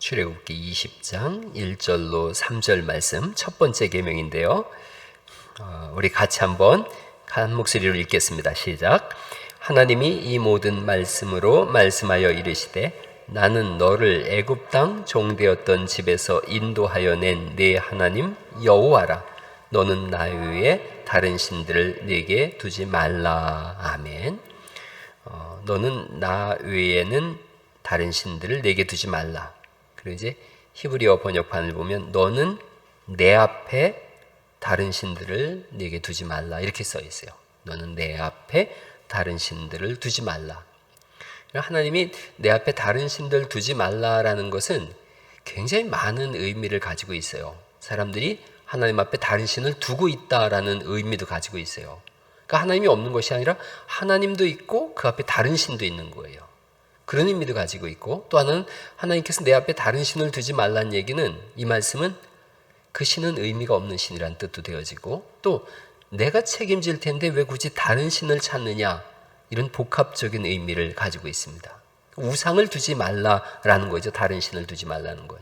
출애굽기 20장 1절로 3절 말씀 첫 번째 계명인데요. 우리 같이 한번 한 목소리로 읽겠습니다. 시작. 하나님이 이 모든 말씀으로 말씀하여 이르시되 나는 너를 애굽 땅 종되었던 집에서 인도하여 낸 네 하나님 여호와라. 너는 나 외에 다른 신들을 네게 두지 말라. 아멘. 너는 나 외에는 다른 신들을 네게 두지 말라. 그리고 이제 히브리어 번역판을 보면 너는 내 앞에 다른 신들을 네게 두지 말라 이렇게 써 있어요. 너는 내 앞에 다른 신들을 두지 말라. 하나님이 내 앞에 다른 신들 두지 말라라는 것은 굉장히 많은 의미를 가지고 있어요. 사람들이 하나님 앞에 다른 신을 두고 있다라는 의미도 가지고 있어요. 그러니까 하나님이 없는 것이 아니라 하나님도 있고 그 앞에 다른 신도 있는 거예요. 그런 의미도 가지고 있고, 또 하나는 하나님께서 내 앞에 다른 신을 두지 말라는 얘기는, 이 말씀은 그 신은 의미가 없는 신이라는 뜻도 되어지고, 또 내가 책임질 텐데 왜 굳이 다른 신을 찾느냐, 이런 복합적인 의미를 가지고 있습니다. 우상을 두지 말라라는 거죠. 다른 신을 두지 말라는 건.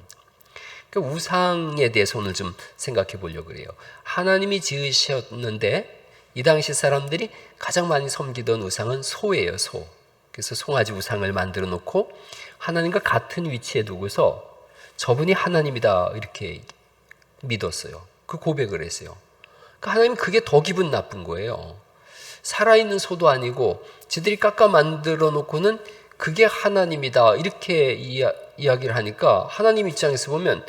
그러니까 우상에 대해서 오늘 좀 생각해 보려고 그래요. 하나님이 지으셨는데 이 당시 사람들이 가장 많이 섬기던 우상은 소예요. 소. 그래서 송아지 우상을 만들어 놓고 하나님과 같은 위치에 두고서 저분이 하나님이다 이렇게 믿었어요. 그 고백을 했어요. 그러니까 하나님은 그게 더 기분 나쁜 거예요. 살아있는 소도 아니고 지들이 깎아 만들어 놓고는 그게 하나님이다 이렇게 이야기를 하니까 하나님 입장에서 보면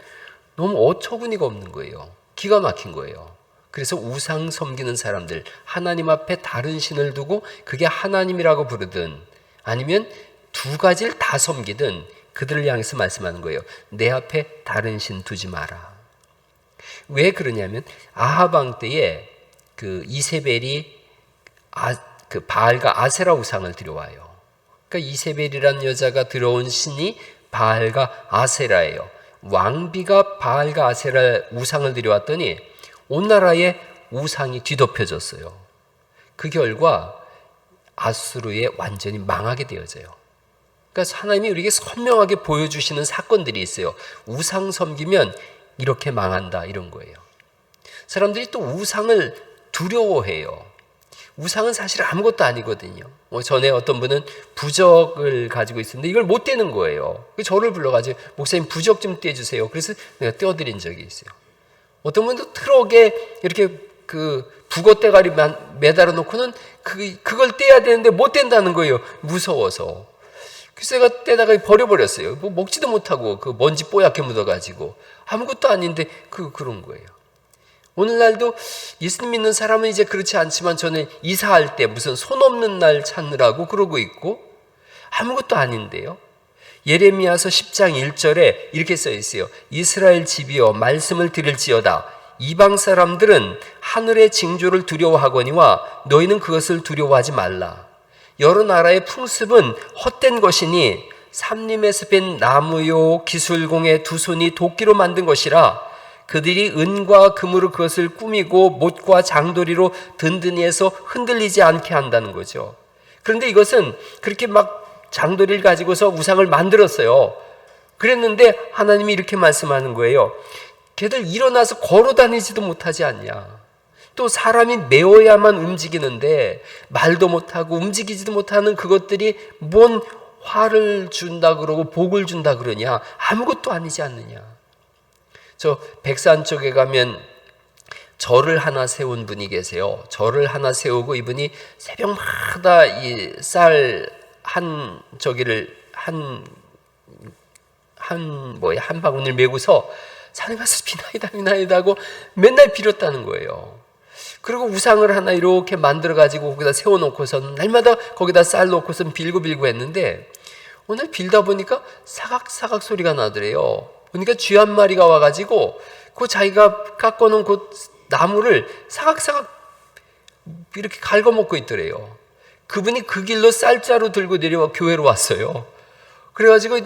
너무 어처구니가 없는 거예요. 기가 막힌 거예요. 그래서 우상 섬기는 사람들, 하나님 앞에 다른 신을 두고 그게 하나님이라고 부르든 아니면 두 가지를 다 섬기든 그들을 향해서 말씀하는 거예요. 내 앞에 다른 신 두지 마라. 왜 그러냐면 아합 왕 때에 그 이세벨이 그 바알과 아세라 우상을 들여와요. 그러니까 이세벨이라는 여자가 들어온 신이 바알과 아세라예요. 왕비가 바알과 아세라 우상을 들여왔더니 온 나라에 우상이 뒤덮여졌어요. 그 결과 아수르에 완전히 망하게 되어져요. 그러니까 하나님이 우리에게 선명하게 보여주시는 사건들이 있어요. 우상 섬기면 이렇게 망한다 이런 거예요. 사람들이 또 우상을 두려워해요. 우상은 사실 아무것도 아니거든요. 전에 어떤 분은 부적을 가지고 있었는데 이걸 못 떼는 거예요. 저를 불러가지고 목사님 부적 좀 떼주세요. 그래서 내가 떼어드린 적이 있어요. 어떤 분도 트럭에 이렇게 그 북어대가리 매달아 놓고는 그걸 떼야 되는데 못 뗀다는 거예요. 무서워서. 그래서 제가 떼다가 버려버렸어요. 뭐 먹지도 못하고 그 먼지 뽀얗게 묻어가지고 아무것도 아닌데 그런 거예요. 오늘날도 예수님 믿는 사람은 이제 그렇지 않지만 저는 이사할 때 무슨 손 없는 날 찾느라고 그러고 있고 아무것도 아닌데요. 예레미야서 10장 1절에 이렇게 써 있어요. 이스라엘 집이여 말씀을 들을지어다. 이방 사람들은 하늘의 징조를 두려워하거니와 너희는 그것을 두려워하지 말라. 여러 나라의 풍습은 헛된 것이니 삼림에서 뺀 나무요 기술공의 두 손이 도끼로 만든 것이라. 그들이 은과 금으로 그것을 꾸미고 못과 장도리로 든든히 해서 흔들리지 않게 한다는 거죠. 그런데 이것은 그렇게 막 장도리를 가지고서 우상을 만들었어요. 그랬는데 하나님이 이렇게 말씀하는 거예요. 걔들 일어나서 걸어 다니지도 못하지 않냐. 또 사람이 메워야만 움직이는데 말도 못하고 움직이지도 못하는 그것들이 뭔 화를 준다 그러고 복을 준다 그러냐. 아무것도 아니지 않느냐. 저 백산 쪽에 가면 절을 하나 세운 분이 계세요. 절을 하나 세우고 이분이 새벽마다 이 쌀 한 저기를 한 바구니를 메고서 산에 가서 비나이다 하고 맨날 빌었다는 거예요. 그리고 우상을 하나 이렇게 만들어 가지고 거기다 세워놓고서는 날마다 거기다 쌀 놓고선 빌고 했는데 오늘 빌다 보니까 사각사각 소리가 나더래요. 보니까 쥐 한 마리가 와가지고 그 자기가 깎아놓은 그 나무를 사각사각 이렇게 갉아먹고 있더래요. 그분이 그 길로 쌀자루 들고 내려와 교회로 왔어요. 그래가지고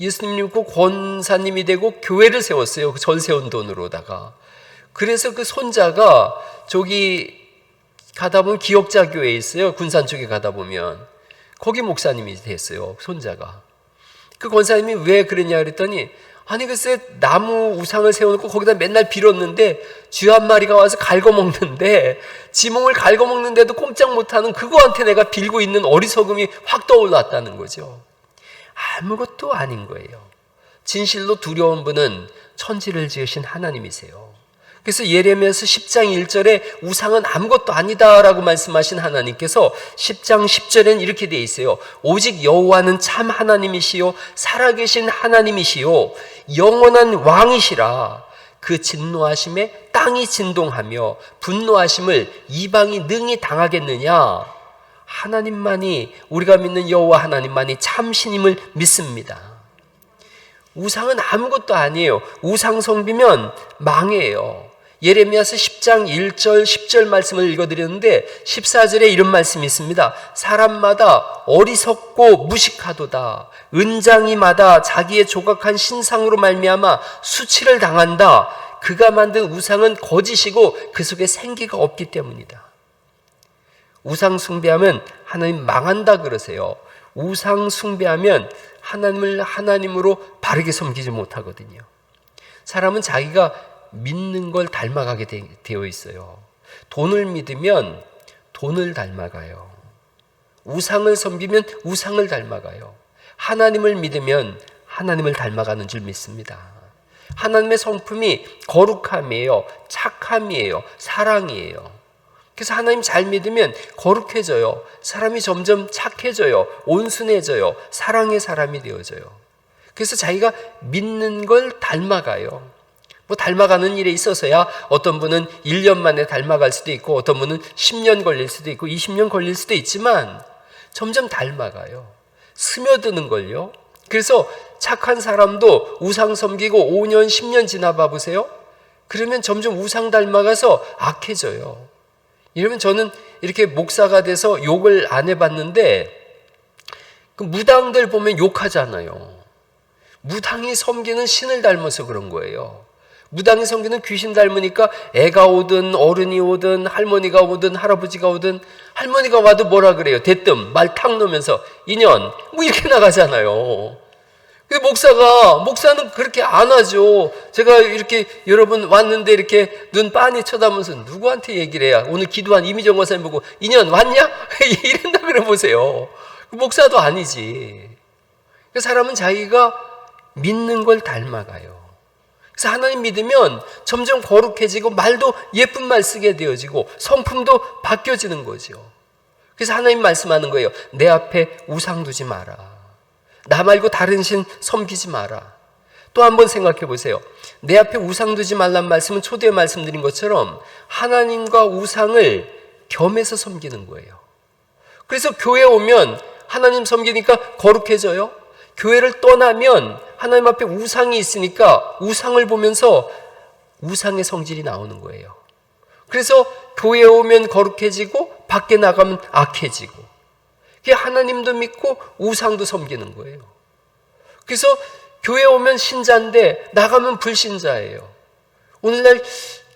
예수님 믿고 권사님이 되고 교회를 세웠어요. 그 전 세운 돈으로다가. 그래서 그 손자가 저기 가다 보면 기억자 교회에 있어요. 군산 쪽에 가다 보면. 거기 목사님이 됐어요. 손자가. 그 권사님이 왜 그랬냐 그랬더니 아니 글쎄 나무 우상을 세워놓고 거기다 맨날 빌었는데 쥐 한 마리가 와서 갉아먹는데 지 몸을 갉아먹는데도 꼼짝 못하는 그거한테 내가 빌고 있는 어리석음이 확 떠올랐다는 거죠. 아무것도 아닌 거예요. 진실로 두려운 분은 천지를 지으신 하나님이세요. 그래서 예레미야서 10장 1절에 우상은 아무것도 아니다라고 말씀하신 하나님께서 10장 10절에는 이렇게 되어 있어요. 오직 여호와는 참 하나님이시요 살아계신 하나님이시요 영원한 왕이시라. 그 진노하심에 땅이 진동하며 분노하심을 이방이 능히 당하겠느냐. 하나님만이, 우리가 믿는 여호와 하나님만이 참 신임을 믿습니다. 우상은 아무것도 아니에요. 우상 섬기면 망해요. 예레미야서 10장 1절 10절 말씀을 읽어드렸는데 14절에 이런 말씀이 있습니다. 사람마다 어리석고 무식하도다. 은장이마다 자기의 조각한 신상으로 말미암아 수치를 당한다. 그가 만든 우상은 거짓이고 그 속에 생기가 없기 때문이다. 우상 숭배하면 하나님 망한다 그러세요. 우상 숭배하면 하나님을 하나님으로 바르게 섬기지 못하거든요. 사람은 자기가 믿는 걸 닮아가게 되어 있어요. 돈을 믿으면 돈을 닮아가요. 우상을 섬기면 우상을 닮아가요. 하나님을 믿으면 하나님을 닮아가는 줄 믿습니다. 하나님의 성품이 거룩함이에요. 착함이에요. 사랑이에요. 그래서 하나님 잘 믿으면 거룩해져요. 사람이 점점 착해져요. 온순해져요. 사랑의 사람이 되어져요. 그래서 자기가 믿는 걸 닮아가요. 뭐 닮아가는 일에 있어서야 어떤 분은 1년 만에 닮아갈 수도 있고 어떤 분은 10년 걸릴 수도 있고 20년 걸릴 수도 있지만 점점 닮아가요. 스며드는 걸요. 그래서 착한 사람도 우상 섬기고 5년 10년 지나봐 보세요. 그러면 점점 우상 닮아가서 악해져요. 이러면 저는 이렇게 목사가 돼서 욕을 안 해봤는데 그 무당들 보면 욕하잖아요. 무당이 섬기는 신을 닮아서 그런 거예요. 무당이 섬기는 귀신 닮으니까 애가 오든 어른이 오든 할머니가 오든 할아버지가 오든 할머니가 와도 뭐라 그래요? 대뜸 말 탁 놓으면서 인연 뭐 이렇게 나가잖아요. 목사는 그렇게 안 하죠. 제가 이렇게 여러분 왔는데 이렇게 눈 빤히 쳐다보면서 누구한테 얘기를 해야 오늘 기도한 이미정 권사님 보고 인연 왔냐? 이런다 그래 보세요. 목사도 아니지. 사람은 자기가 믿는 걸 닮아가요. 그래서 하나님 믿으면 점점 거룩해지고 말도 예쁜 말 쓰게 되어지고 성품도 바뀌어지는 거죠. 그래서 하나님 말씀하는 거예요. 내 앞에 우상 두지 마라. 나 말고 다른 신 섬기지 마라. 또 한번 생각해 보세요. 내 앞에 우상 두지 말란 말씀은 초대에 말씀드린 것처럼 하나님과 우상을 겸해서 섬기는 거예요. 그래서 교회 오면 하나님 섬기니까 거룩해져요. 교회를 떠나면 하나님 앞에 우상이 있으니까 우상을 보면서 우상의 성질이 나오는 거예요. 그래서 교회에 오면 거룩해지고 밖에 나가면 악해지고 그게 하나님도 믿고 우상도 섬기는 거예요. 그래서 교회에 오면 신자인데 나가면 불신자예요. 오늘날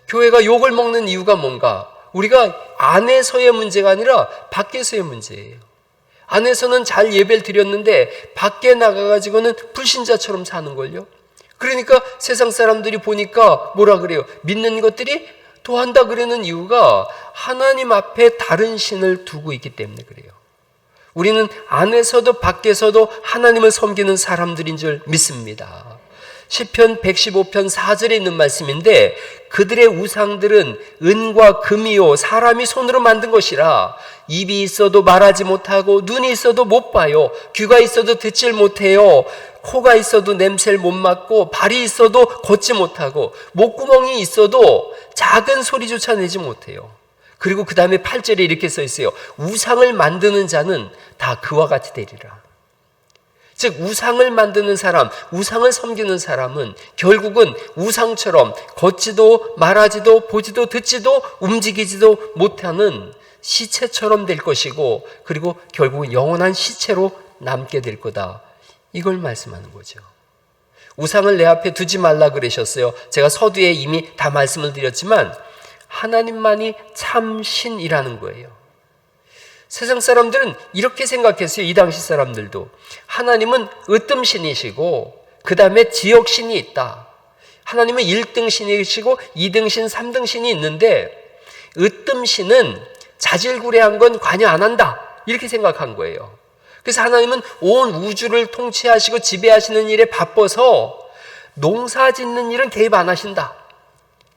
교회가 욕을 먹는 이유가 뭔가? 우리가 안에서의 문제가 아니라 밖에서의 문제예요. 안에서는 잘 예배를 드렸는데 밖에 나가가지고는 불신자처럼 사는걸요. 그러니까 세상 사람들이 보니까 뭐라 그래요? 믿는 것들이 더한다 그러는 이유가 하나님 앞에 다른 신을 두고 있기 때문에 그래요. 우리는 안에서도 밖에서도 하나님을 섬기는 사람들인 줄 믿습니다. 시편 115편 4절에 있는 말씀인데 그들의 우상들은 은과 금이요 사람이 손으로 만든 것이라 입이 있어도 말하지 못하고 눈이 있어도 못 봐요. 귀가 있어도 듣질 못해요. 코가 있어도 냄새를 못 맡고 발이 있어도 걷지 못하고 목구멍이 있어도 작은 소리조차 내지 못해요. 그리고 그 다음에 8절에 이렇게 써 있어요. 우상을 만드는 자는 다 그와 같이 되리라. 즉 우상을 만드는 사람, 우상을 섬기는 사람은 결국은 우상처럼 걷지도 말하지도 보지도 듣지도 움직이지도 못하는 시체처럼 될 것이고 그리고 결국은 영원한 시체로 남게 될 거다. 이걸 말씀하는 거죠. 우상을 내 앞에 두지 말라 그러셨어요. 제가 서두에 이미 다 말씀을 드렸지만 하나님만이 참 신이라는 거예요. 세상 사람들은 이렇게 생각했어요. 이 당시 사람들도. 하나님은 으뜸신이시고 그 다음에 지역신이 있다. 하나님은 1등 신이시고 2등 신, 3등 신이 있는데 으뜸신은 자질구레한 건 관여 안 한다. 이렇게 생각한 거예요. 그래서 하나님은 온 우주를 통치하시고 지배하시는 일에 바빠서 농사 짓는 일은 개입 안 하신다.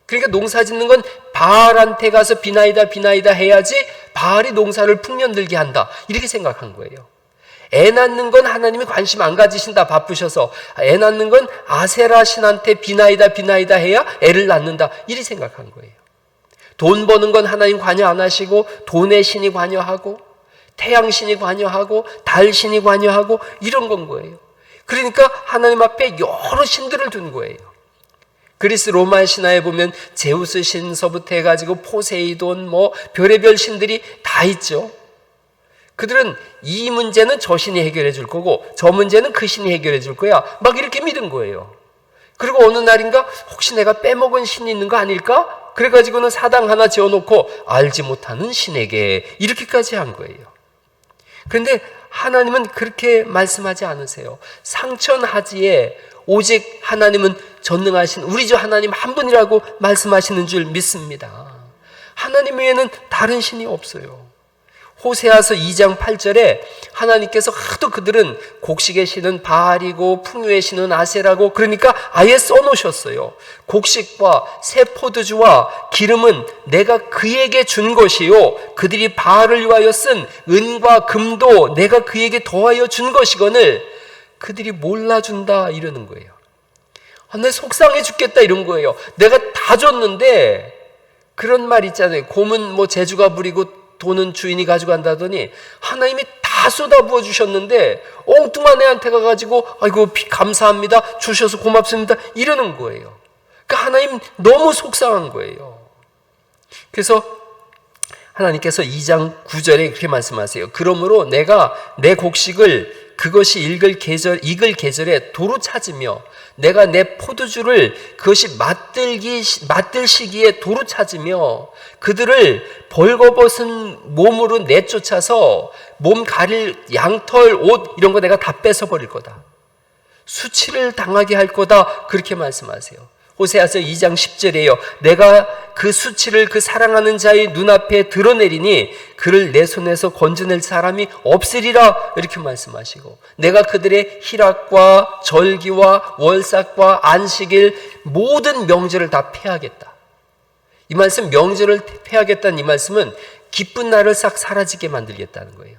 그러니까 농사 짓는 건 바알한테 가서 비나이다 해야지 바알이 농사를 풍년들게 한다. 이렇게 생각한 거예요. 애 낳는 건 하나님이 관심 안 가지신다. 바쁘셔서. 애 낳는 건 아세라 신한테 비나이다 해야 애를 낳는다. 이렇게 생각한 거예요. 돈 버는 건 하나님 관여 안 하시고 돈의 신이 관여하고 태양신이 관여하고 달신이 관여하고 이런 건 거예요. 그러니까 하나님 앞에 여러 신들을 둔 거예요. 그리스 로마 신화에 보면 제우스 신서부터 해가지고 포세이돈 별의별 신들이 다 있죠. 그들은 이 문제는 저 신이 해결해 줄 거고 저 문제는 그 신이 해결해 줄 거야. 막 이렇게 믿은 거예요. 그리고 어느 날인가 혹시 내가 빼먹은 신이 있는 거 아닐까? 그래가지고는 사당 하나 지어놓고 알지 못하는 신에게 이렇게까지 한 거예요. 그런데 하나님은 그렇게 말씀하지 않으세요. 상천하지에 오직 하나님은 전능하신 우리 주 하나님 한 분이라고 말씀하시는 줄 믿습니다. 하나님 외에는 다른 신이 없어요. 호세아서 2장 8절에 하나님께서 하도 그들은 곡식의 신은 바알이고 풍요의 신은 아세라고 그러니까 아예 써놓으셨어요. 곡식과 새 포도주와 기름은 내가 그에게 준 것이요 그들이 바알을 위하여 쓴 은과 금도 내가 그에게 더하여 준 것이거늘 그들이 몰라준다 이러는 거예요. 내 속상해 죽겠다 이런 거예요. 내가 다 줬는데 그런 말 있잖아요. 곰은 재주가 부리고 돈은 주인이 가져간다더니 하나님이 다 쏟아부어 주셨는데 엉뚱한 애한테 가가지고 아이고 감사합니다 주셔서 고맙습니다 이러는 거예요. 그러니까 하나님 너무 속상한 거예요. 그래서 하나님께서 2장 9절에 그렇게 말씀하세요. 그러므로 내가 내 곡식을 그것이 익을 계절에 도로 찾으며 내가 내 포도주를 그것이 맛들 시기에 도로 찾으며 그들을 벌거벗은 몸으로 내쫓아서 몸 가릴 양털, 옷 이런 거 내가 다 뺏어버릴 거다. 수치를 당하게 할 거다. 그렇게 말씀하세요. 호세아서 2장 10절에요. 내가 그 수치를 그 사랑하는 자의 눈앞에 드러내리니 그를 내 손에서 건져낼 사람이 없으리라 이렇게 말씀하시고 내가 그들의 희락과 절기와 월삭과 안식일 모든 명절을 다 폐하겠다. 이 말씀 명절을 폐하겠다는 이 말씀은 기쁜 날을 싹 사라지게 만들겠다는 거예요.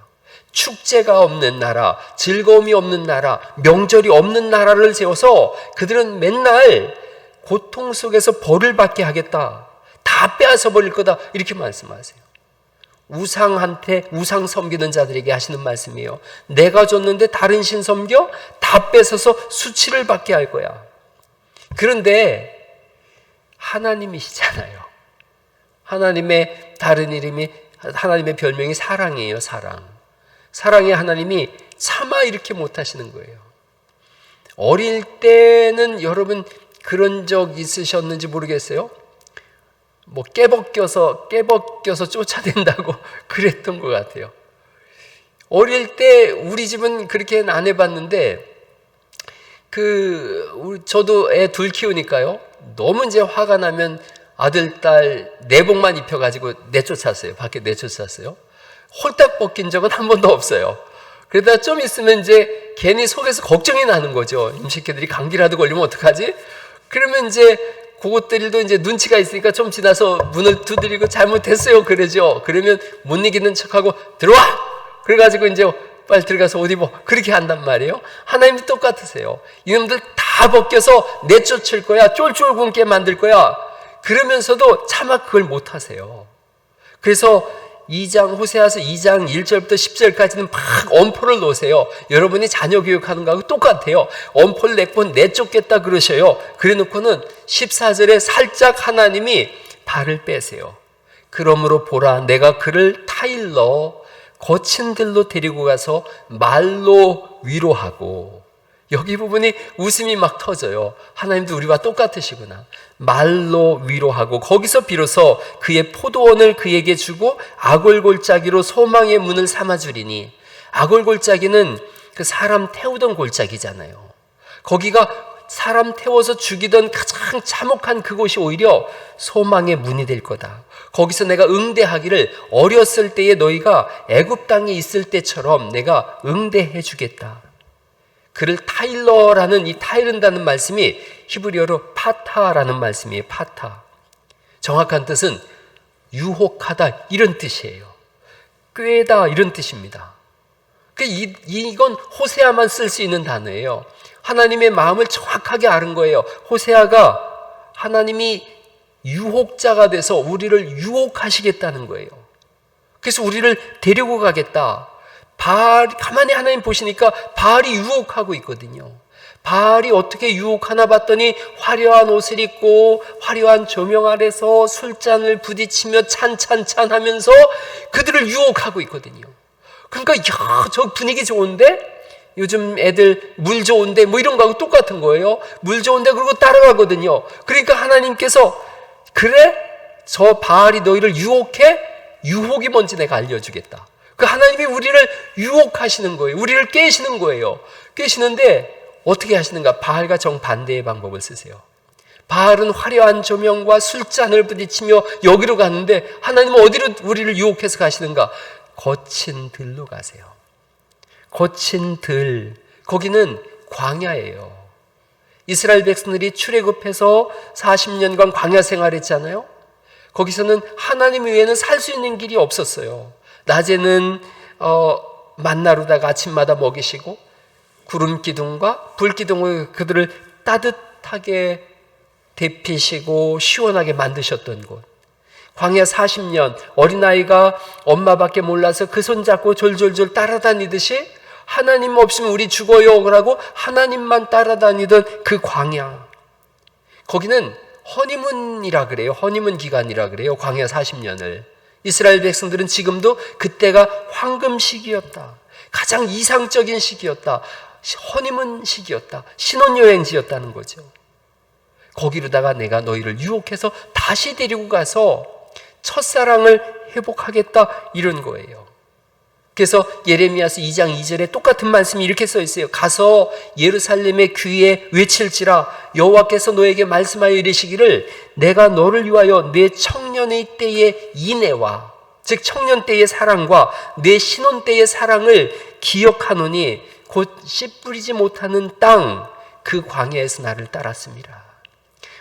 축제가 없는 나라, 즐거움이 없는 나라, 명절이 없는 나라를 세워서 그들은 맨날 고통 속에서 벌을 받게 하겠다. 다 빼앗아 버릴 거다. 이렇게 말씀하세요. 우상 섬기는 자들에게 하시는 말씀이에요. 내가 줬는데 다른 신 섬겨? 다 뺏어서 수치를 받게 할 거야. 그런데 하나님이시잖아요. 하나님의 다른 이름이 하나님의 별명이 사랑이에요. 사랑의 하나님이 차마 이렇게 못하시는 거예요. 어릴 때는 여러분 그런 적 있으셨는지 모르겠어요. 깨벗겨서 쫓아낸다고 그랬던 것 같아요. 어릴 때 우리 집은 그렇게는 안 해봤는데 저도 애 둘 키우니까요. 너무 이제 화가 나면 아들, 딸 내복만 입혀가지고 내쫓았어요. 밖에 내쫓았어요. 홀딱 벗긴 적은 한 번도 없어요. 그러다 좀 있으면 이제 괜히 속에서 걱정이 나는 거죠. 임식애들이 감기라도 걸리면 어떡하지? 그러면 이제 그것들도 이제 눈치가 있으니까 좀 지나서 문을 두드리고 잘못했어요. 그러죠. 그러면 못 이기는 척하고 들어와! 그래가지고 이제 빨리 들어가서 옷 입어. 그렇게 한단 말이에요. 하나님도 똑같으세요. 이놈들 다 벗겨서 내쫓을 거야. 쫄쫄 굶게 만들 거야. 그러면서도 차마 그걸 못 하세요. 그래서 호세아서 2장 1절부터 10절까지는 막 엄포를 놓으세요. 여러분이 자녀 교육하는 거하고 똑같아요. 엄포를 내쫓겠다 그러셔요. 그래 놓고는 14절에 살짝 하나님이 발을 빼세요. 그러므로 보라 내가 그를 타일러 거친 들로 데리고 가서 말로 위로하고 여기 부분이 웃음이 막 터져요. 하나님도 우리와 똑같으시구나. 말로 위로하고 거기서 비로소 그의 포도원을 그에게 주고 아골골짜기로 소망의 문을 삼아주리니 아골골짜기는 그 사람 태우던 골짜기잖아요. 거기가 사람 태워서 죽이던 가장 참혹한 그곳이 오히려 소망의 문이 될 거다. 거기서 내가 응대하기를 어렸을 때에 너희가 애굽 땅에 있을 때처럼 내가 응대해 주겠다. 그를 타일러라는, 이 타이른다는 말씀이 히브리어로 파타라는 말씀이에요. 파타. 정확한 뜻은 유혹하다 이런 뜻이에요. 꾀다 이런 뜻입니다. 이건 호세아만 쓸 수 있는 단어예요. 하나님의 마음을 정확하게 아는 거예요. 호세아가 하나님이 유혹자가 돼서 우리를 유혹하시겠다는 거예요. 그래서 우리를 데리고 가겠다. 가만히 하나님 보시니까 바알이 유혹하고 있거든요. 바알이 어떻게 유혹하나 봤더니 화려한 옷을 입고 화려한 조명 아래서 술잔을 부딪히며 찬찬찬 하면서 그들을 유혹하고 있거든요. 그러니까 저 분위기 좋은데? 요즘 애들 물 좋은데 뭐 이런 거하고 똑같은 거예요. 물 좋은데 그러고 따라가거든요. 그러니까 하나님께서 그래? 저 바알이 너희를 유혹해? 유혹이 뭔지 내가 알려주겠다. 하나님이 우리를 유혹하시는 거예요. 우리를 깨시는 거예요. 깨시는데 어떻게 하시는가? 바알과 정반대의 방법을 쓰세요. 바알은 화려한 조명과 술잔을 부딪히며 여기로 갔는데 하나님은 어디로 우리를 유혹해서 가시는가? 거친 들로 가세요. 거친 들, 거기는 광야예요. 이스라엘 백성들이 출애굽해서 40년간 광야 생활했잖아요. 거기서는 하나님 외에는 살 수 있는 길이 없었어요. 낮에는 만나루다가 아침마다 먹이시고 구름 기둥과 불 기둥으로 그들을 따뜻하게 데피시고 시원하게 만드셨던 곳. 광야 40년 어린아이가 엄마밖에 몰라서 그 손잡고 졸졸졸 따라다니듯이 하나님 없으면 우리 죽어요 그러고 하나님만 따라다니던 그 광야. 거기는 허니문이라 그래요. 허니문 기간이라 그래요. 광야 40년을. 이스라엘 백성들은 지금도 그때가 황금 시기였다. 가장 이상적인 시기였다. 허니문 시기였다. 신혼여행지였다는 거죠. 거기로다가 내가 너희를 유혹해서 다시 데리고 가서 첫사랑을 회복하겠다 이런 거예요. 그래서 예레미야서 2장 2절에 똑같은 말씀이 이렇게 써 있어요. 가서 예루살렘의 귀에 외칠지라 여호와께서 너에게 말씀하여 이르시기를 내가 너를 위하여 내 청년의 때의 인애와 즉 청년 때의 사랑과 내 신혼 때의 사랑을 기억하노니 곧 씨 뿌리지 못하는 땅 그 광야에서 나를 따랐습니다.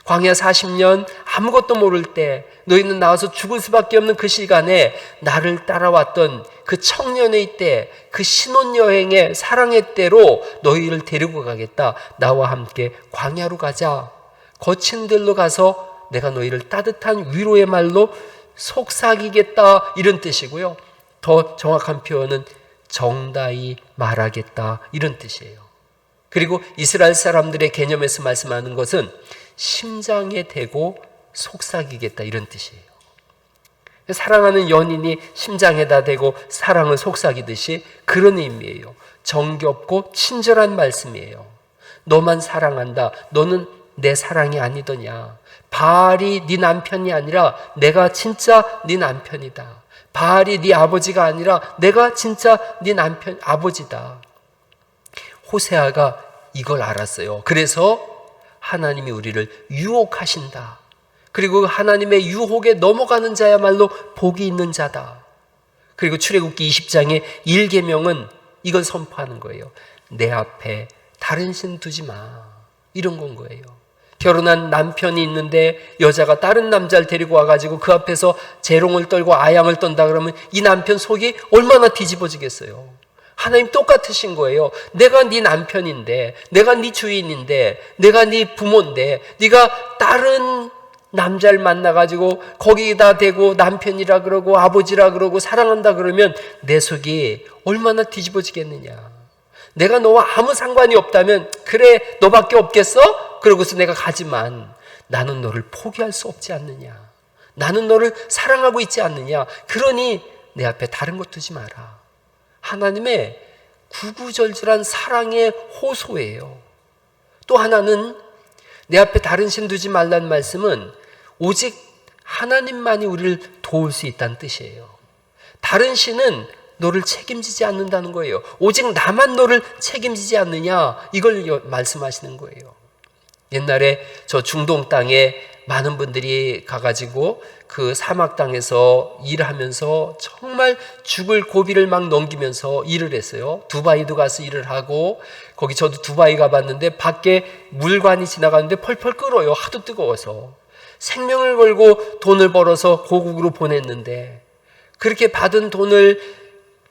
광야 40년 아무것도 모를 때 너희는 나와서 죽을 수밖에 없는 그 시간에 나를 따라왔던 그 청년의 때, 그 신혼여행의 사랑의 때로 너희를 데리고 가겠다. 나와 함께 광야로 가자. 거친 들로 가서 내가 너희를 따뜻한 위로의 말로 속삭이겠다 이런 뜻이고요. 더 정확한 표현은 정다이 말하겠다 이런 뜻이에요. 그리고 이스라엘 사람들의 개념에서 말씀하는 것은 심장에 대고 속삭이겠다 이런 뜻이에요. 사랑하는 연인이 심장에다 대고 사랑을 속삭이듯이 그런 의미예요. 정겹고 친절한 말씀이에요. 너만 사랑한다. 너는 내 사랑이 아니더냐. 바알이 네 남편이 아니라 내가 진짜 네 남편이다. 바알이 네 아버지가 아니라 내가 진짜 네 남편 아버지다. 호세아가 이걸 알았어요. 그래서 하나님이 우리를 유혹하신다. 그리고 하나님의 유혹에 넘어가는 자야말로 복이 있는 자다. 그리고 출애굽기 20장의 1계명은 이걸 선포하는 거예요. 내 앞에 다른 신 두지 마. 이런 건 거예요. 결혼한 남편이 있는데 여자가 다른 남자를 데리고 와가지고 그 앞에서 재롱을 떨고 아양을 떤다 그러면 이 남편 속이 얼마나 뒤집어지겠어요. 하나님 똑같으신 거예요. 내가 네 남편인데, 내가 네 주인인데, 내가 네 부모인데, 네가 다른 남자를 만나가지고 거기다 대고 남편이라 그러고 아버지라 그러고 사랑한다 그러면 내 속이 얼마나 뒤집어지겠느냐. 내가 너와 아무 상관이 없다면 그래 너밖에 없겠어? 그러고서 내가 가지만 나는 너를 포기할 수 없지 않느냐. 나는 너를 사랑하고 있지 않느냐. 그러니 내 앞에 다른 것 두지 마라. 하나님의 구구절절한 사랑의 호소예요. 또 하나는 내 앞에 다른 신 두지 말라는 말씀은 오직 하나님만이 우리를 도울 수 있다는 뜻이에요. 다른 신은 너를 책임지지 않는다는 거예요. 오직 나만 너를 책임지지 않느냐, 이걸 말씀하시는 거예요. 옛날에 저 중동 땅에 많은 분들이 가가지고 그 사막 땅에서 일하면서 정말 죽을 고비를 막 넘기면서 일을 했어요. 두바이도 가서 일을 하고, 거기 저도 두바이 가봤는데 밖에 물관이 지나가는데 펄펄 끓어요. 하도 뜨거워서. 생명을 걸고 돈을 벌어서 고국으로 보냈는데, 그렇게 받은 돈을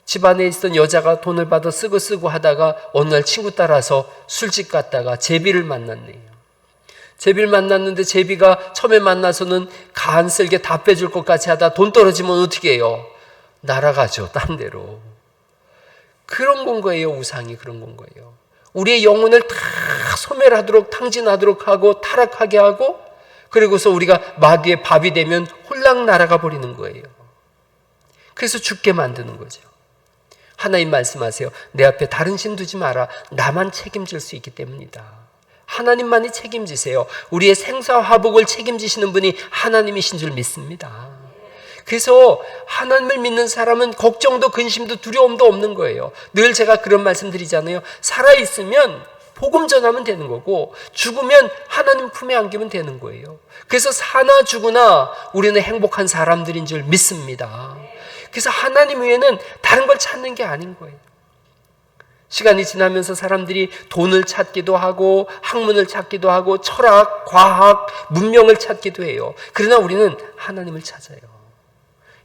집안에 있던 여자가 돈을 받아 쓰고 하다가 어느 날 친구 따라서 술집 갔다가 제비를 만났네요. 제비를 만났는데 제비가 처음에 만나서는 간 쓸게 다 빼줄 것 같이 하다 돈 떨어지면 어떻게 해요? 날아가죠, 딴 데로. 그런 건 거예요. 우상이 그런 건 거예요. 우리의 영혼을 다 소멸하도록, 탕진하도록 하고 타락하게 하고, 그리고서 우리가 마귀의 밥이 되면 홀랑 날아가 버리는 거예요. 그래서 죽게 만드는 거죠. 하나님 말씀하세요. 내 앞에 다른 신 두지 마라. 나만 책임질 수 있기 때문이다. 하나님만이 책임지세요. 우리의 생사화복을 책임지시는 분이 하나님이신 줄 믿습니다. 그래서 하나님을 믿는 사람은 걱정도 근심도 두려움도 없는 거예요. 늘 제가 그런 말씀 드리잖아요. 살아있으면 복음 전하면 되는 거고, 죽으면 하나님 품에 안기면 되는 거예요. 그래서 사나 죽으나 우리는 행복한 사람들인 줄 믿습니다. 그래서 하나님 외에는 다른 걸 찾는 게 아닌 거예요. 시간이 지나면서 사람들이 돈을 찾기도 하고 학문을 찾기도 하고 철학, 과학, 문명을 찾기도 해요. 그러나 우리는 하나님을 찾아요.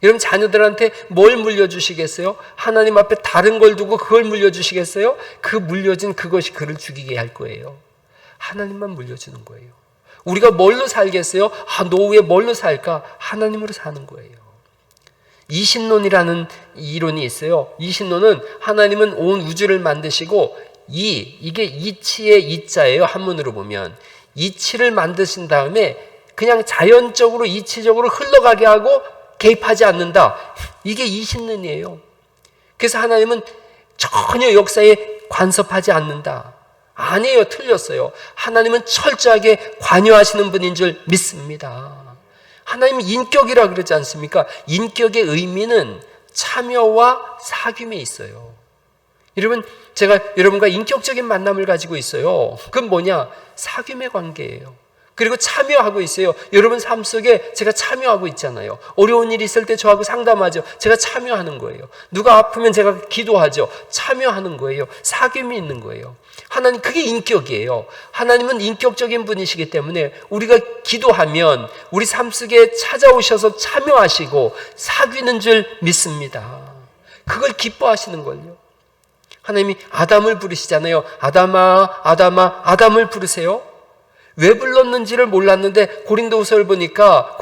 여러분, 자녀들한테 뭘 물려주시겠어요? 하나님 앞에 다른 걸 두고 그걸 물려주시겠어요? 그 물려진 그것이 그를 죽이게 할 거예요. 하나님만 물려주는 거예요. 우리가 뭘로 살겠어요? 노후에 뭘로 살까? 하나님으로 사는 거예요. 이신론이라는 이론이 있어요. 이신론은 하나님은 온 우주를 만드시고 이게 이치의 이자예요. 한문으로 보면 이치를 만드신 다음에 그냥 자연적으로 이치적으로 흘러가게 하고 개입하지 않는다. 이게 이신론이에요. 그래서 하나님은 전혀 역사에 간섭하지 않는다. 아니에요. 틀렸어요. 하나님은 철저하게 관여하시는 분인 줄 믿습니다. 하나님은 인격이라 그러지 않습니까? 인격의 의미는 참여와 사귐에 있어요. 여러분, 제가 여러분과 인격적인 만남을 가지고 있어요. 그건 뭐냐? 사귐의 관계예요. 그리고 참여하고 있어요. 여러분 삶 속에 제가 참여하고 있잖아요. 어려운 일이 있을 때 저하고 상담하죠. 제가 참여하는 거예요. 누가 아프면 제가 기도하죠. 참여하는 거예요. 사귐이 있는 거예요. 하나님, 그게 인격이에요. 하나님은 인격적인 분이시기 때문에 우리가 기도하면 우리 삶 속에 찾아오셔서 참여하시고 사귀는 줄 믿습니다. 그걸 기뻐하시는 걸요. 하나님이 아담을 부르시잖아요. 아담아, 아담아, 아담을 부르세요. 왜 불렀는지를 몰랐는데 고린도전서를 보니까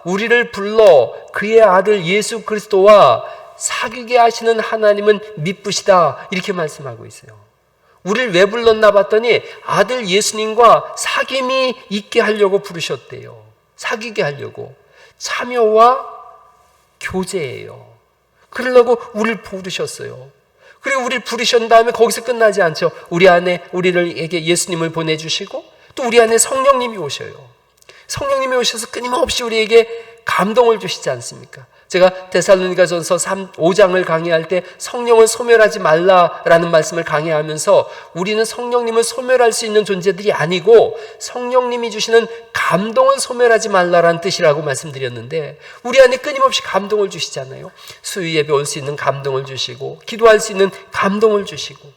우리를 불러 그의 아들 예수 그리스도와 사귀게 하시는 하나님은 미쁘시다, 이렇게 말씀하고 있어요. 우리를 왜 불렀나 봤더니 아들 예수님과 사귐이 있게 하려고 부르셨대요. 사귀게 하려고. 참여와 교제예요. 그러려고 우리를 부르셨어요. 그리고 우리를 부르신 다음에 거기서 끝나지 않죠. 우리 안에 우리에게 예수님을 보내주시고 또 우리 안에 성령님이 오셔요. 성령님이 오셔서 끊임없이 우리에게 감동을 주시지 않습니까? 제가 데살로니가전서 5장을 강의할 때 성령을 소멸하지 말라라는 말씀을 강의하면서 우리는 성령님을 소멸할 수 있는 존재들이 아니고 성령님이 주시는 감동을 소멸하지 말라라는 뜻이라고 말씀드렸는데, 우리 안에 끊임없이 감동을 주시잖아요. 수요 예배 올 수 있는 감동을 주시고, 기도할 수 있는 감동을 주시고,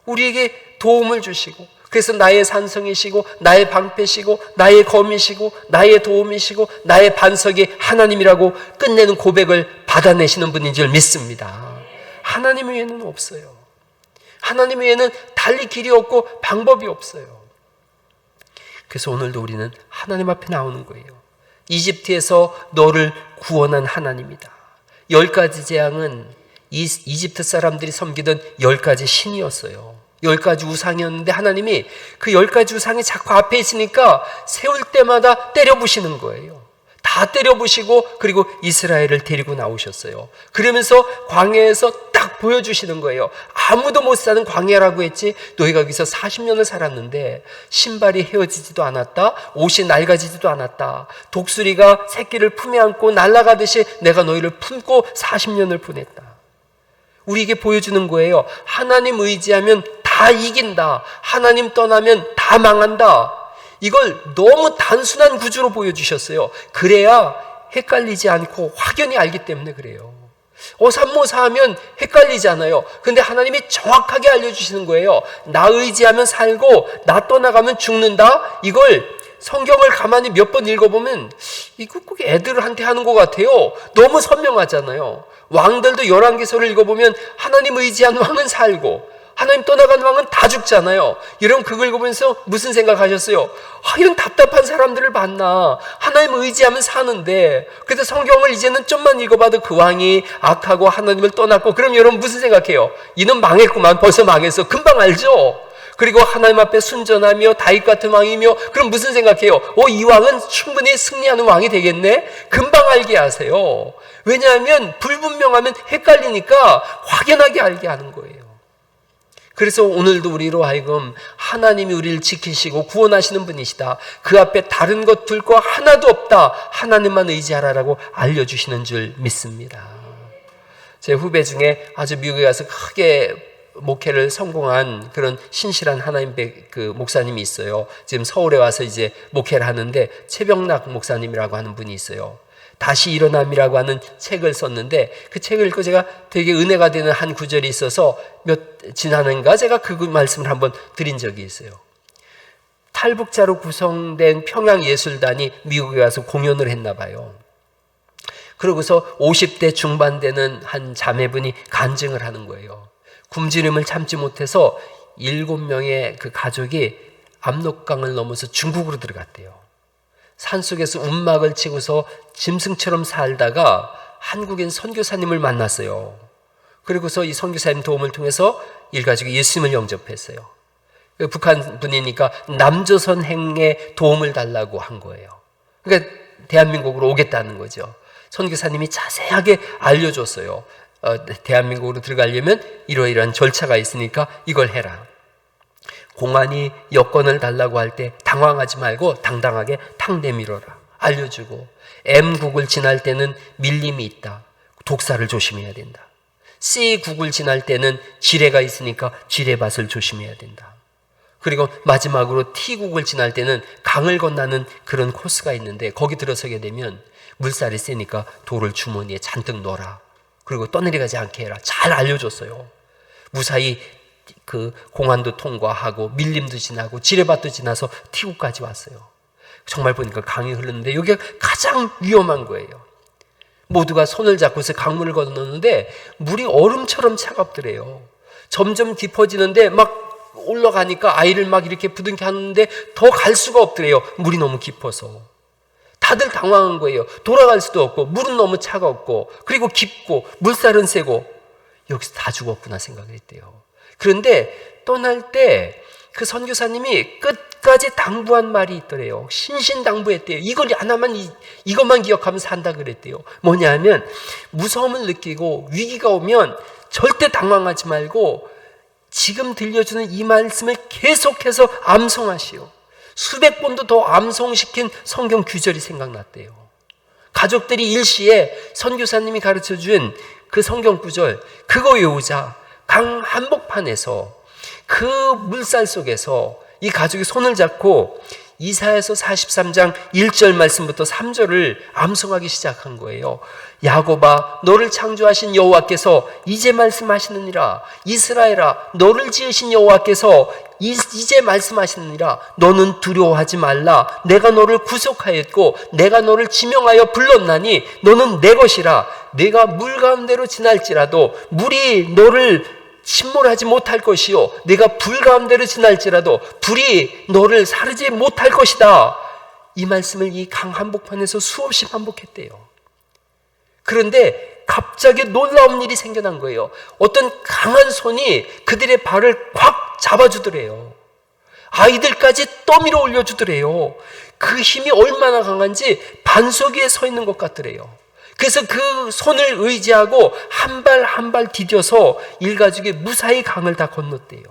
우리에게 도움을 주시고, 그래서 나의 산성이시고 나의 방패시고 나의 검이시고 나의 도움이시고 나의 반석이 하나님이라고 끝내는 고백을 받아내시는 분인 줄 믿습니다. 하나님 외에는 없어요. 하나님 외에는 달리 길이 없고 방법이 없어요. 그래서 오늘도 우리는 하나님 앞에 나오는 거예요. 이집트에서 너를 구원한 하나님이다. 10가지 재앙은 이집트 사람들이 섬기던 10가지 신이었어요. 10가지 우상이었는데 하나님이 그 10가지 우상이 자꾸 앞에 있으니까 세울 때마다 때려 부시는 거예요. 다 때려부시고 그리고 이스라엘을 데리고 나오셨어요. 그러면서 광야에서 딱 보여주시는 거예요. 아무도 못 사는 광야라고 했지, 너희가 여기서 40년을 살았는데 신발이 헤어지지도 않았다, 옷이 낡아지지도 않았다, 독수리가 새끼를 품에 안고 날아가듯이 내가 너희를 품고 40년을 보냈다. 우리에게 보여주는 거예요. 하나님 의지하면 다 이긴다, 하나님 떠나면 다 망한다. 이걸 너무 단순한 구조로 보여주셨어요. 그래야 헷갈리지 않고 확연히 알기 때문에 그래요. 어삼모사하면 헷갈리잖아요. 근데 하나님이 정확하게 알려주시는 거예요. 나 의지하면 살고 나 떠나가면 죽는다. 이걸 성경을 가만히 몇 번 읽어보면 이거 꼭 애들한테 하는 것 같아요. 너무 선명하잖아요. 왕들도 열왕기서를 읽어보면 하나님 의지한 왕은 살고 하나님 떠나간 왕은 다 죽잖아요. 여러분 그걸 읽으면서 무슨 생각하셨어요? 이런 답답한 사람들을 만나 하나님 의지하면 사는데, 그래서 성경을 이제는 좀만 읽어봐도 그 왕이 악하고 하나님을 떠났고, 그럼 여러분 무슨 생각해요? 이는 망했구만, 벌써 망했어. 금방 알죠? 그리고 하나님 앞에 순전하며 다윗 같은 왕이며, 그럼 무슨 생각해요? 이 왕은 충분히 승리하는 왕이 되겠네? 금방 알게 하세요. 왜냐하면 불분명하면 헷갈리니까 확연하게 알게 하는 거예요. 그래서 오늘도 우리로 하여금 하나님이 우리를 지키시고 구원하시는 분이시다, 그 앞에 다른 것 둘 거 하나도 없다, 하나님만 의지하라라고 알려주시는 줄 믿습니다. 제 후배 중에 아주 미국에 가서 크게 목회를 성공한 그런 신실한 하나님 그 목사님이 있어요. 지금 서울에 와서 이제 목회를 하는데, 최병락 목사님이라고 하는 분이 있어요. 다시 일어남이라고 하는 책을 썼는데, 그 책을 읽고 제가 되게 은혜가 되는 한 구절이 있어서 지난해인가 제가 그 말씀을 한번 드린 적이 있어요. 탈북자로 구성된 평양예술단이 미국에 가서 공연을 했나 봐요. 그러고서 50대 중반 되는 한 자매분이 간증을 하는 거예요. 굶주림을 참지 못해서 7명의 그 가족이 압록강을 넘어서 중국으로 들어갔대요. 산속에서 움막을 치고서 짐승처럼 살다가 한국인 선교사님을 만났어요. 그리고서 이 선교사님 도움을 통해서 일가족이 예수님을 영접했어요. 북한 분이니까 남조선 행에 도움을 달라고 한 거예요. 그러니까 대한민국으로 오겠다는 거죠. 선교사님이 자세하게 알려줬어요. 대한민국으로 들어가려면 이러이러한 절차가 있으니까 이걸 해라. 공안이 여권을 달라고 할 때 당황하지 말고 당당하게 탁 내밀어라 알려주고, M국을 지날 때는 밀림이 있다, 독사를 조심해야 된다. C국을 지날 때는 지뢰가 있으니까 지뢰밭을 조심해야 된다. 그리고 마지막으로 T국을 지날 때는 강을 건너는 그런 코스가 있는데, 거기 들어서게 되면 물살이 세니까 돌을 주머니에 잔뜩 넣어라. 그리고 떠내려가지 않게 해라. 잘 알려줬어요. 무사히 그 공안도 통과하고 밀림도 지나고 지뢰밭도 지나서 T국까지 왔어요. 정말 보니까 강이 흐르는데 여기가 가장 위험한 거예요. 모두가 손을 잡고서 강물을 건너는데 물이 얼음처럼 차갑더래요. 점점 깊어지는데 막 올라가니까 아이를 막 이렇게 부둥켜 하는데 더 갈 수가 없더래요. 물이 너무 깊어서. 다들 당황한 거예요. 돌아갈 수도 없고, 물은 너무 차갑고, 그리고 깊고, 물살은 세고, 여기서 다 죽었구나 생각을 했대요. 그런데 떠날 때 그 선교사님이 끝까지 당부한 말이 있더래요. 신신당부했대요. 이걸 하나만, 이것만 기억하면 산다 그랬대요. 뭐냐 하면, 무서움을 느끼고 위기가 오면 절대 당황하지 말고 지금 들려주는 이 말씀을 계속해서 암송하시오. 수백 번도 더 암송시킨 성경 구절이 생각났대요. 가족들이 일시에 선교사님이 가르쳐준 그 성경 구절, 그거 외우자. 강 한복판에서 그 물살 속에서 이 가족이 손을 잡고 이사야서 43장 1절 말씀부터 3절을 암송하기 시작한 거예요. 야곱아, 너를 창조하신 여호와께서 이제 말씀하시느니라. 이스라엘아, 너를 지으신 여호와께서 이제 말씀하시느니라. 너는 두려워하지 말라. 내가 너를 구속하였고 내가 너를 지명하여 불렀나니 너는 내 것이라. 내가 물 가운데로 지날지라도 물이 너를 침몰하지 못할 것이요, 내가 불 가운데로 지날지라도 불이 너를 사르지 못할 것이다. 이 말씀을 이 강 한복판에서 수없이 반복했대요. 그런데 갑자기 놀라운 일이 생겨난 거예요. 어떤 강한 손이 그들의 발을 꽉 잡아주더래요. 아이들까지 떠밀어 올려주더래요. 그 힘이 얼마나 강한지 반석 위에 서 있는 것 같더래요. 그래서 그 손을 의지하고 한 발 한 발 디뎌서 일가족이 무사히 강을 다 건넜대요.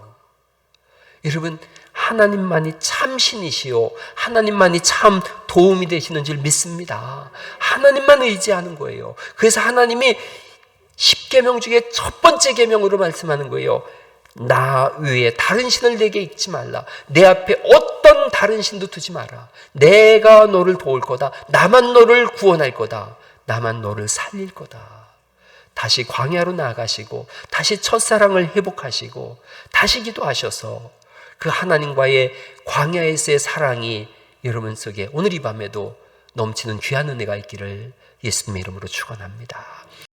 여러분, 하나님만이 참 신이시요 하나님만이 참 도움이 되시는 줄 믿습니다. 하나님만 의지하는 거예요. 그래서 하나님이 10계명 중에 첫 번째 계명으로 말씀하는 거예요. 나 외에 다른 신을 내게 잊지 말라. 내 앞에 어떤 다른 신도 두지 마라. 내가 너를 도울 거다. 나만 너를 구원할 거다. 나만 너를 살릴 거다. 다시 광야로 나아가시고 다시 첫사랑을 회복하시고 다시 기도하셔서 그 하나님과의 광야에서의 사랑이 여러분 속에 오늘 이 밤에도 넘치는 귀한 은혜가 있기를 예수님의 이름으로 축원합니다.